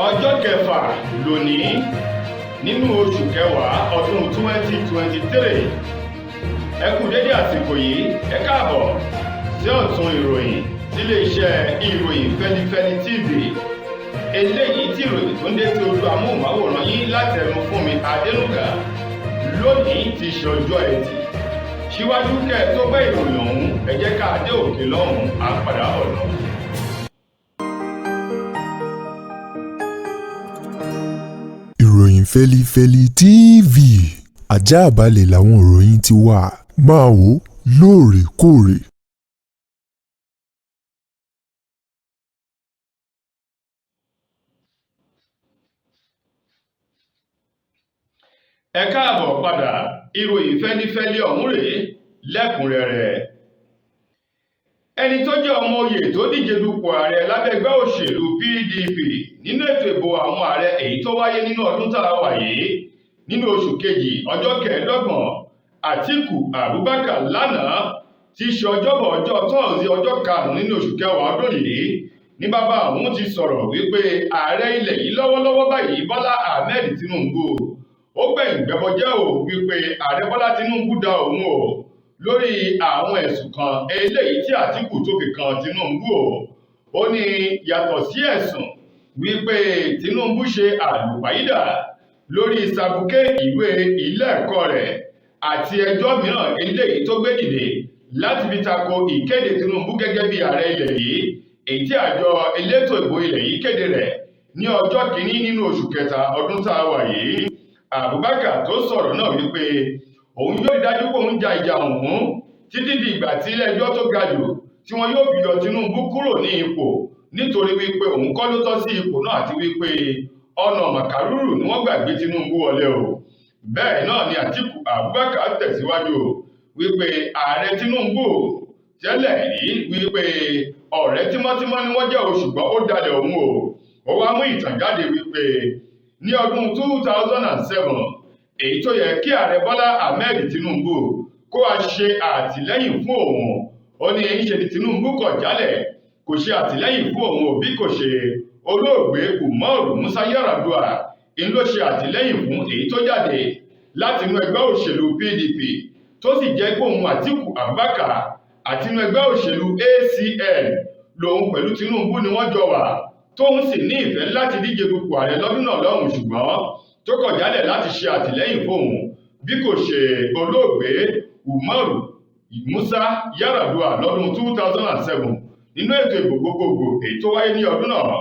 ọjọ́ kẹfà lónìí nínú oṣù kẹwàá ọdún 2023 ẹ kú dédé àsìkò yìí, ẹ káàbọ̀ sí ọ̀tún ìròyìn sílé iṣẹ́ ìròyìn Feli-feli TV. Eléyìí tí ìròyìn tó ń dé sí ojú amóhùnmáwòrán yín láti ẹnu Fúnmi Adénúgà. Lónìí ti ṣe ọjọ́ Ẹtì. Síwájú kẹ́ ẹ tó gbọ́ ìròyìn ọ̀hún, ẹ jẹ́ ká dé òkè lọ́hùn-ún, à ń padà bọ̀ lọ. Ìròyìn Feli-feli TV, àjààbálẹ̀ làwọn ìròyìn ti wà, máa wò lóòrèkóòrè. Ẹ káàbọ̀ padà, ìròyìn Feli-feli ọ̀hún rèé lẹ́kùnrẹ́rẹ́. Ẹni tó jẹ́ ọmọ oyè tó díje dupò ààrẹ lábẹ́ ẹgbẹ́ òṣèlú PDP nínú ètò ìbò àwọn ààrẹ èyí tó wáyé nínú ọdún tá a wà yìí nínú oṣù kejì ọjọ́ kẹẹ̀ẹ́dọ́gbọ̀n, Atiku Abubakar lánàá ti ṣe ọjọ́bọ̀ ọjọ́ tọ́ọ̀sì ọjọ́ karùn-ún nínú oṣù kẹwàá ọdún yìí ní bàbá àwọn ti sọ̀rọ̀ wípé ààrẹ ilẹ̀ yìí lọ́wọ́lọ́wọ́ báyìí Bọ́lá Ahmed Tinubu ó gbẹ̀yìn gbẹbọjẹ́ ò wípé ààrẹ Bọ́lá Tinubu dá òun o lórí àwọn ẹ̀sùn kan eléyìí tí Atiku tó fi kan Tinubu o. Ó ní yàtọ̀ sí ẹ̀sùn wípé Tinubu ṣe àlùpàídà lórí sàbùké ìwé ilé ẹ̀kọ́ rẹ̀ àti ẹjọ́ mìíràn eléyìí tó gbé dìde láti fi tako ìkéde Tinubu gẹ́gẹ́ bí ààrẹ ilẹ̀ yìí, èyí tí àjọ elétò ìbò ilẹ̀ yìí kéde rẹ̀ ní ọjọ́ kìíní nínú oṣù kẹta ọdún tá a wà yìí. Abubakar tó sọ̀rọ̀ náà wípé òun yóò dájú pé òun ja ìjà ọ̀hún títí di ìgbà tí ilé-ẹjọ́ tó ga jù tí wọn yóò fi yọ Tinubu kúrò ní ipò, nítorí wípé òun kọ́ ló tọ́ sí ipò náà àti wípé ọ̀nà màkàrúrù ni wọ́n gbàgbé Tinubu wọlé o. Bẹ́ẹ̀ náà ni Atiku Abubakar tẹ̀síwájú wípé ààrẹ Tinubu tẹ́lẹ̀ rí wípé ọ̀rẹ́ tímọ́tímọ́ ni wọ́n jẹ́ o, ṣùgbọ́n ó dalẹ̀ òun o. Ó wá mú ìtàn jáde wípé ní ọdún 2007 èyí tó yẹ kí ààrẹ Bọ́lá Ahmed Tinubu kó wá ṣe àtìlẹ́yìn fún òun, ó ní ṣe ni Tinubu kọ̀ jálẹ̀ kò ṣe àtìlẹ́yìn fún òun bí kò ṣe olóògbé Umaru Musa Yar'Adua ń ló ṣe àtìlẹ́yìn fún èyí tó jáde láti inú ẹgbẹ́ òṣèlú PDP tó sì jẹ́ pé òun Atiku Abubakar àti inú ẹgbẹ́ òṣèlú ACN lòun pẹ̀lú Tinubu ni wọ́n jọ wà, tóun sì ní ìfẹ́ láti díje dupò ààrẹ lọ́dún náà lọ́hùn, ṣùgbọ́n tó kọ̀ jálẹ̀ láti ṣe àtìlẹ́yìn fóun bí kò ṣe olóògbé Umaru Musa Yar'Adua lọ́dún 2007 nínú ètò ìbò gbogbogbò èyí tó wáyé ní ọdún náà.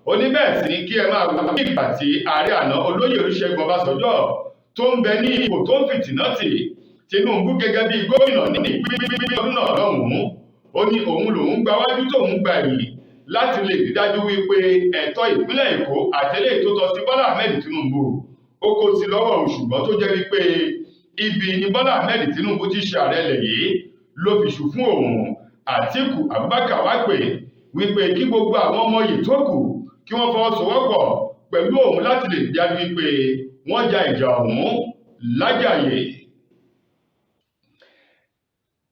Ó ní bẹ́ẹ̀ sì ni kí ẹ máa wà ní ìgbà tí ààrẹ àná olóyè Olúṣẹ́gun Ọbásanjọ́ tó ń bẹ ní ipò tó ń fìtínátì Tinubu gẹ́gẹ́ bí gómìnà ní ìpínlẹ̀ ọdún náà lọ́hùn-ún. Ó ní òun lòun gba wájú tóun gba ẹ̀yìn láti lè rí dájú wípé ẹ̀tọ́ ìpínlẹ̀ Èkó àtẹlẹ́ tó tọ́ sí Bọ́lá Ahmed Tinubu ó kó sí lọ́wọ́, ṣùgbọ́n tó jẹ́ wípé ibi ni Bọ́lá Ahmed Tinubu ti ṣe ààrẹ ilẹ̀ yìí ló fi ṣù fún òun. Atiku Abubakar wá pè wípé kí gbogbo àwọn ọmọ yìí tó kù kí wọ́n fọwọ́sowọ́pọ̀ pẹ̀lú òun láti lè dájú wípé wọ́n ja ìjà ọ̀hún lájàyè.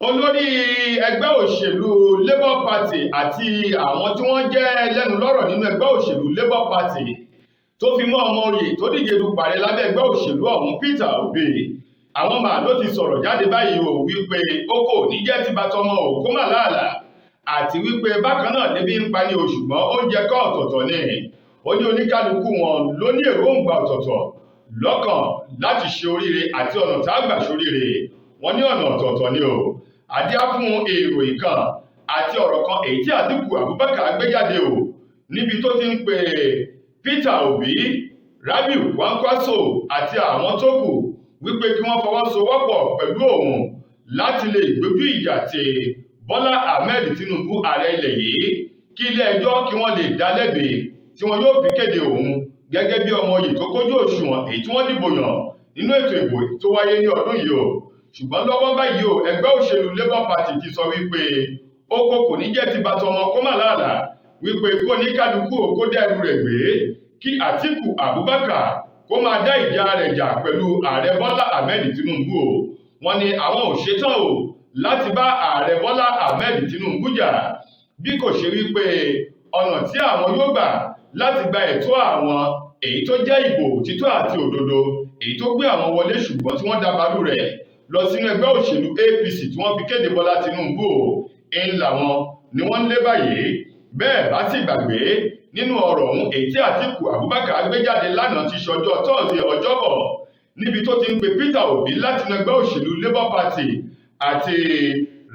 Olórí ẹgbẹ́ òṣèlú Labour Party àti àwọn tí wọ́n jẹ́ lẹ́nu lọ́rọ̀ nínú ẹgbẹ́ òṣèlú Labour Party tó fi mọ́ ọmọ oyè tó díje dupò ààrẹ lábẹ́ ẹgbẹ́ òṣèlú ọ̀hún Peter Obi, àwọn màá ló ti sọ̀rọ̀ jáde báyìí o wípé ó kò ní jẹ́ ti bàtọmọ òkú màláàlà àti wípé bákan náà débi ń pani o, ṣùgbọ́n oúnjẹ kọ́ ọ̀tọ̀ọ̀tọ̀ ni. Ó ní oníkálukú wọn ló ní èròǹgbà ọ̀tọ̀ọ̀tọ̀ lọ́kàn láti ṣe oríire àti ọ̀nà tá a gbà ṣoríire, wọ́n ní ọ̀nà ọ̀tọ̀ọ̀tọ̀ ni o. Adíá fún èrò ìkan àti ọ̀rọ̀ kan èyí tí Atiku Abubakar gbé jáde o níbi tó ti ń pè Peter Obi, Rabiu Kwankwaso àti àwọn tó kù wípé kí wọ́n fọwọ́sowọ́pọ̀ pẹ̀lú òun láti lè gbójú ìjà ti Bọ́lá Ahmed Tinubu ààrẹ ilẹ̀ yìí, kí ilé ẹjọ́ kí wọ́n lè dá lẹ́bi tí wọn yóò fi kéde òun gẹ́gẹ́ bí ọmọ yìí tó kójú òṣùwọ̀n èyí tí wọ́n dìbò yàn nínú ètò ìbò tó wáyé ní ọdún yìí o. Ṣùgbọ́n lọ́wọ́ báyìí o, ẹgbẹ́ òṣèlú Labour Party ti sọ wípé oko kò ní jẹ́ ti bàtọmọ kó mà láàlà, wípé kó ní kálukú kó dẹ́rù rẹ̀ gbé, kí Atiku Abubakar kó máa dá ìjà rẹ̀ jà pẹ̀lú ààrẹ Bọ́lá Ahmed Tinubu o. Wọ́n ní àwọn ò ṣetán o láti bá ààrẹ Bọ́lá Ahmed Tinubu jà bí kò ṣe wípé ọ̀nà tí àwọn yóò gbà láti gba ẹ̀tọ́ àwọn èyí tó jẹ́ ìbò òtítọ́ àti òdodo èyí tó gbé àwọn wọlé ṣùgbọ́n tí wọ́n dábàlú rẹ̀ lọ sínú ẹgbẹ́ òṣèlú APC tí wọ́n fi kéde Bọ́lá Tinubu ń làwọn ni wọ́n ń lé báyìí. Bẹ́ẹ̀ bá sì gbàgbé nínú ọ̀rọ̀ ọ̀hún èyí tí Atiku Abubakar gbé jáde lánàá ti ṣọjọ́ Thursday ọjọ́bọ̀ níbi tó ti ń pe Peter Obi láti inú ẹgbẹ́ òṣèlú Labour Party àti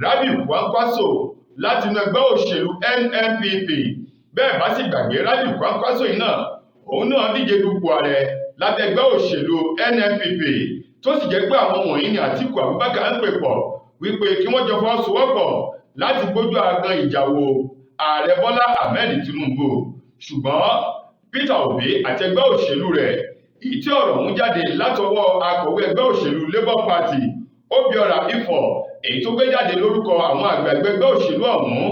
Rabiu Kwankwaso láti inú ẹgbẹ́ òṣèlú NNPP. Bẹ́ẹ̀ bá sì gbàgbé Rabiu Kwankwaso yìí náà òun náà díje dupò ààrẹ lábẹ́ ẹgbẹ́ òṣèlú NNPP tó sì jẹ́ pé àwọn wọ̀nyí ni Atiku Abubakar ń pè pọ̀ wípé kí wọ́n jọ fọwọ́sowọ́pọ̀ láti gbójú agan ìjà wo ààrẹ Bọ́lá Ahmed Tinubu. Ṣùgbọ́n Peter Obi àti ẹgbẹ́ òṣèlú rẹ̀ èyí tí ọ̀rọ̀ ọ̀hún jáde látọwọ́ akọ̀wé ẹgbẹ́ òṣèlú Labour Party Obiora Ifor èyí tó gbé jáde lórúkọ àwọn àgbààgbà ẹgbẹ́ òṣèlú ọ̀hún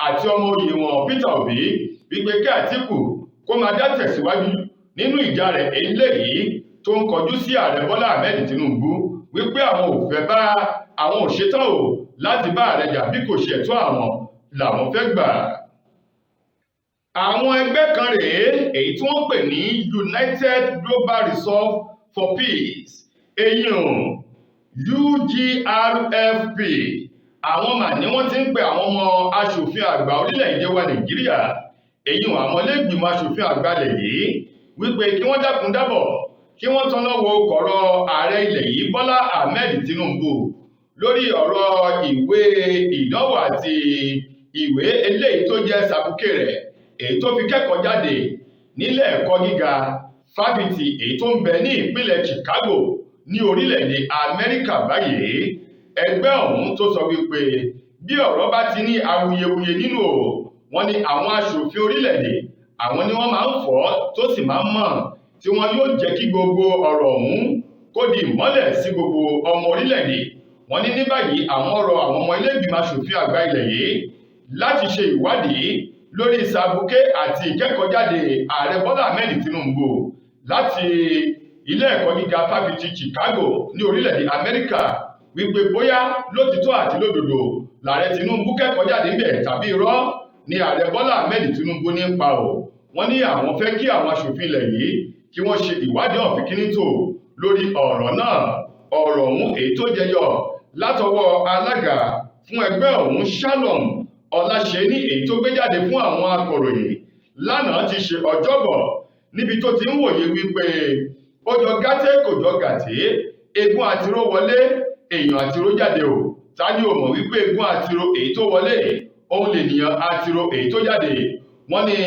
àti ọmọ oyè wọn Peter Obi wípé kí Atiku kó máa dá tẹ̀síwájú nínú ìjà rẹ̀ eléyìí tó ń kọjú sí ààrẹ Bọ́lá Ahmed Tinubu wípé àwọn ò fẹ́ bá àwọn ò ṣetán o láti bá ààrẹ jà bí kò ṣe ẹ̀tọ́ àwọn làwọn fẹ́ gbà. Àwọn ẹgbẹ́ kan rèé èyí tí wọ́n pè ní United Global Resolve for Peace UGRFP. Àwọn mà ní wọ́n ti ń pe àwọn ọmọ aṣòfin àgbà orílẹ̀-èdè wa Nàìjíríà àwọn ilé-ìgbìmọ̀ aṣòfin àgbà ilẹ̀ yìí wípé kí wọ́n dákun dábọ̀ kí wọ́n tanná wo kọ̀rọ̀ ààrẹ ilẹ̀ yìí Bọ́lá Ahmed Tinubu lórí ọ̀rọ̀ ìwé ìdánwò àti ìwé eléyìí tó jẹ́ sàbùkẹ́ rẹ̀ èyí tó fi kẹ́kọ̀ọ́ jáde nílé ẹ̀kọ́ gíga fáfitì èyí tó ń bẹ ní ìpínlẹ̀ Chicago ní orílẹ̀-èdè Amẹ́ríkà báyìí. Ẹgbẹ́ ọ̀hún tó sọ wípé bí ọ̀rọ̀ bá ti ní awuyewuye nínú wọn ni àwọn aṣòfin orílẹ̀-èdè àwọn ni wọ́n máa ń fọ́ tó sì máa ń mọ̀ tí wọn yóò jẹ́ kí gbogbo ọ̀rọ̀ ọ̀hún kó di ìmọ́lẹ̀ sí gbogbo ọmọ orílẹ̀-èdè. Wọ́n ní báyìí àwọn ọ̀rọ̀ àwọn ọmọ ilé-ìgbìmọ̀ aṣòfin àgbà ilẹ̀ yìí láti ṣe ìwádìí lórí sàbùkẹ́ àti ìkẹ́kọ̀ọ́jáde ààrẹ Bọ́lá Ahmed Tinubu láti ilé ẹ̀kọ́ gíga fáfitì Chicago ní orílẹ̀-èdè Amẹ́ríkà wípé bóyá lótìtọ́ àti lódodo lààrẹ Tinubu kẹ́kọ̀ọ́ jáde ńbẹ̀ tàbí irọ́ ni ààrẹ Bọ́lá Ahmed Tinubu ní pa ò. Wọ́n ní àwọn fẹ́ kí àwọn aṣòfin ilẹ̀ yìí kí wọ́n ṣe ìwádìí ọ̀fìnkínítò lórí ọ̀rọ̀ náà. Ọ̀rọ̀ ọ̀hún èyí tó jẹyọ látọwọ́ alága fún ẹgbẹ́ ọ̀hún Shalom Ọláṣẹ́ní èyí tó gbé jáde fún àwọn akọ̀ròyìn lánàá ti ṣe ọjọ́bọ̀ níbi tó ti ń wòye wípé ó jọ gàtẹ́ kò jọ gàtẹ́ eégún àtiró wọlé èèyàn àtiró jáde o. Ta ni ò mọ̀ wípé eégún àtiró èyí tó wọlé òun lè nìyàn àtiró èyí tó jáde. Wọ́n ní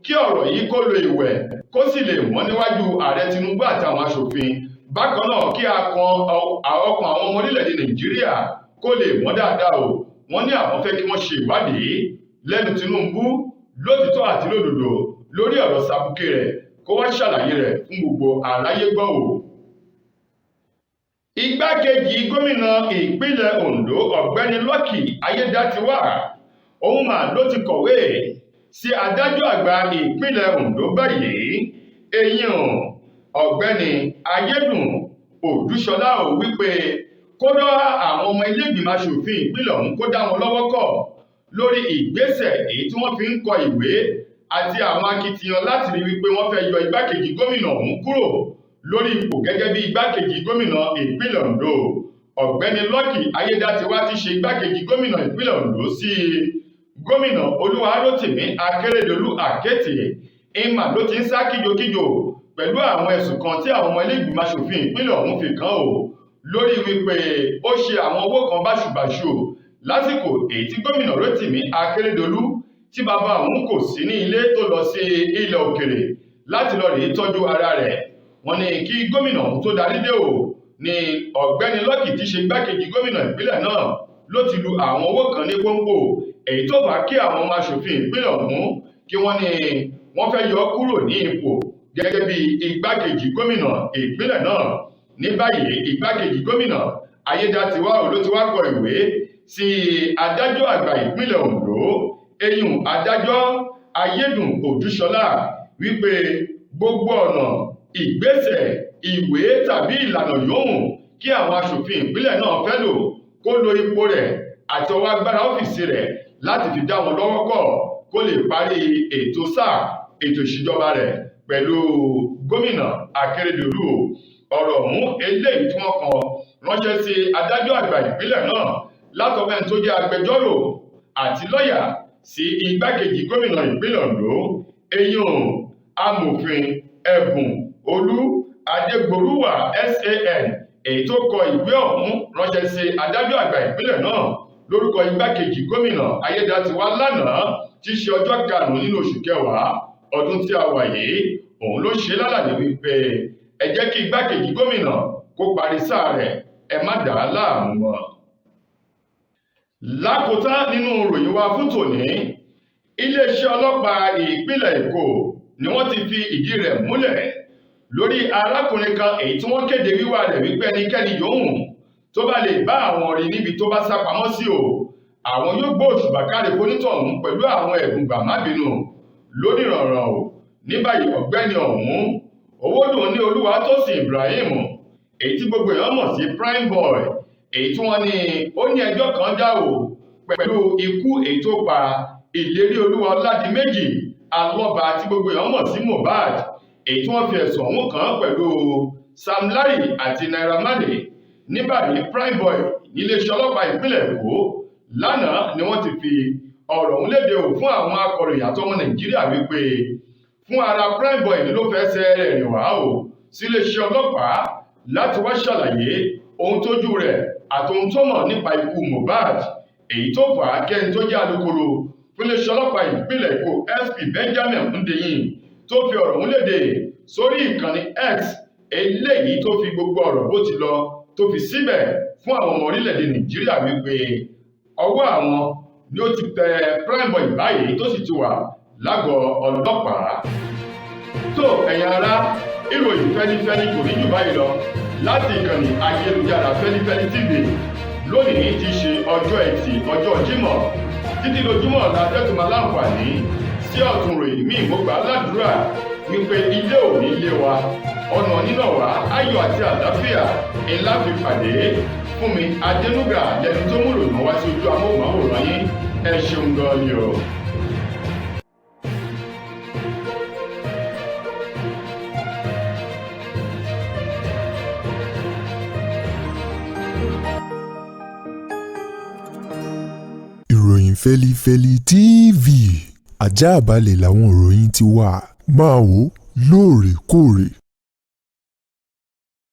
kí ọ̀rọ̀ yìí kó lo ìwẹ̀ kó sì lè mọ́ níwájú ààrẹ Tinubu àtàwọn aṣòfin. Bákan náà kí ọkàn àwọn ọmọ orílẹ̀-èdè Nàìjíríà kó lè mọ́ dáadáa o. Wọ́n ní àwọn fẹ́ kí wọ́n ṣe ìwádìí lẹ́nu Tinubu lótìtọ́ àti lódodo lórí ọ̀rọ̀ sàbùkẹ́ rẹ̀ kó wá ṣàlàyé rẹ̀ fún gbogbo àráyé gbọ́ o. Igbákejì gómìnà ìpínlẹ̀ Ondo ọ̀gbẹ́ni Lucky Ayédatiwa òun mà ló ti kọ̀wé sí adájọ́ àgbà ìpínlẹ̀ Ondo báyìí ọ̀gbẹ́ni Ayédùn Òdúṣọlá ò wípé kó dá àwọn ọmọ ilé-ìgbìmọ̀ aṣòfin ìpínlẹ̀ ọ̀hún kó dá wọn lọ́wọ́ kọ̀ lórí ìgbésẹ̀ èyí tí wọ́n fi ń kọ ìwé àti àwọn akitiyan láti rí wípé wọ́n fẹ́ yọ igbákejì gómìnà ọ̀hún kúrò lórí ipò gẹ́gẹ́ bí igbákejì gómìnà ìpínlẹ̀ Ondo. Ọ̀gbẹ́ni Lucky Ayédatiwa ti ṣe igbákejì gómìnà ìpínlẹ̀ Ondo sí gómìnà Olúwarótìmí Akérédolú Àkẹ́tì ìmà ló ti ń sá kíjokíjo pẹ̀lú àwọn ẹ̀sùn kan tí àwọn ọmọ ilé-ìgbìmọ̀ aṣòfin ìpínlẹ̀ ọ̀hún fi kàn ó lórí wípé ó ṣe àwọn owó kan báṣubàṣu lásìkò èyí tí gómìnà Rótìmí Akérédolú tí bàbá òun kò sí ní ilé tó lọ sí ilẹ̀ òkèrè láti lọ rèé tọ́jú ara rẹ̀. Wọ́n ní kí gómìnà ọ̀hún tó darí dé o ní ọ̀gbẹ́ni Lucky ti ṣe igbákejì gómìnà ìpínlẹ̀ náà ló ti lu àwọn owó kan ní pọ́npò èyí tó fà á kí àwọn ọmọ aṣòfin ìpínlẹ̀ ọ̀hún kí wọ́n ní wọ́n fẹ́ yọ kúrò ní ipò gẹ́gẹ́ bí igbákejì gómìnà ìpínlẹ̀ náà. Ní báyìí igbákejì gómìnà Ayédatiwa ló ti wá kọ ìwé sí adájọ́ àgbà ìpínlẹ̀ Ondo adájọ́ Ayédùn Òdúṣọlá wípé gbogbo ọ̀nà ìgbésẹ̀ ìwé tàbí ìlànà yòówù kí àwọn aṣòfin ìpínlẹ̀ náà fẹ́ lò kó lo ipò rẹ̀ àti ọwọ́ agbára ọ́fíìsì rẹ̀ láti fi dá wọn lọ́wọ́ kọ̀ kó lè parí ètò sáà ètò ìṣèjọba rẹ̀ pẹ̀lú gómìnà Akérédolú. Ọ̀rọ̀ ọ̀hún eléyìí tí wọ́n kọ ránṣẹ́ sí adájọ́ àgbà ìpínlẹ̀ náà látọwọ́ ẹni tó jẹ́ agbẹjọ́rò àti lọ́ọ̀yà sí igbákejì gómìnà ìpínlẹ̀ Ondo eyín amòfin Ẹ̀bùn Olú Adégbòrúwà SAN, èyí tó kọ ìwé ọ̀hún ránṣẹ́ sí adájọ́ àgbà ìpínlẹ̀ náà lórúkọ igbákejì gómìnà Ayédatiwa lánàá tí í ṣe ọjọ́ 5 nínú oṣù kẹwàá ọdún tí a wà yìí. Òun ló ṣe lálàyé wípé ẹ jẹ́ kí igbákejì gómìnà kó parí sáà rẹ̀, ẹ má dà á láàmú mọ́. Lákòótán nínú ròyìn wa fún tòní, iléeṣẹ́ ọlọ́pàá ìpínlẹ̀ Èkó ni wọ́n ti fi ìdí rẹ̀ múlẹ̀ lórí arákùnrin kan èyí tí wọ́n kéde wíwá rẹ̀ wípé ẹnikẹ́ni yòówù tó bá lè bá àwọn rí níbi tó bá sá pamọ́ sí o, àwọn yóò gbé òṣùbà káre fonítọ̀hún pẹ̀lú àwọn ẹ̀bùn gbàmábìínú lónìrànràn o. Ní báyìí ọ̀gbẹ́ni ọ̀hún Owódùn ní Olúwatósìn Ibrahim, èyí tí gbogbo èèyàn mọ̀ sí Prime Boy, èyí tí wọ́n ní ó ní ẹjọ́ kan dá o pẹ̀lú ikú èyí tó pa Ìlérí Olúwa Ọládìméjì Alọ́ba tí gbogbo èèyàn mọ̀ sí Mohbad, èyí tí wọ́n fi ẹ̀sùn ọ̀hún kàn án pẹ̀lú Sam Larry àti Naira Marley. Ní báyìí Prime Boy níléeṣẹ́ ọlọ́pàá ìpínlẹ̀ Èkó lánàá ni wọ́n ti fi ọ̀rọ̀ ọ̀hún léde o fún àwọn akọ̀ròyìn àtọmọ Nàìjíríà wípé fún ara Prime Boy ló fẹ́ ṣe rìn wá o síléeṣẹ́ ọlọ́pàá láti wá ṣàlàyé ohun tójú rẹ̀ àtohun tó mọ̀ nípa ikú Mohbad, èyí tó fà á kẹ́ni tó jẹ́ alukoro fún iléeṣẹ́ ọlọ́pàá ìpínlẹ̀ Èkó SP Benjamin Hundeyin tó fi ọ̀rọ̀ ọ̀hún léde sórí ìkànnì X, eléyìí tó fi gbogbo ọ̀rọ̀ bó ti lọ tó fi síbẹ̀ fún àwọn ọmọ orílẹ̀-èdè Nàìjíríà wípé ọwọ́ àwọn ni ó ti tẹ Prime Boy báyìí tó sì ti wà lágọ̀ọ́ ọlọ́pàá. tó ẹ̀yin ará, ìròyìn fẹ́lifẹ́li kò ní jù báyìí lọ láti ìkànnì ayélujára Feli-feli TV. Lónìí ti ṣe ọjọ́ Ẹtì, ọjọ́ Jímọ̀, títí lójúmọ́ la tẹ́tùmọ̀ láǹfààní sí ọ̀tún ròyìn míì. Mo gbà á ládùúrà wípé ilé ò ní lé wa, ọ̀nà nínà wá, ayọ̀ àti àlàáfíà ńlá fi pàdé. Fún mi Adénúgà lẹni tó múlò náà wá sí ojú amóhùnmáwòrán yín. Ẹ ṣeun gan ni o. Ìròyìn Feli-feli TV, àjààbálẹ̀ làwọn ìròyìn ti wà, máa wò lóòrèkóòrè.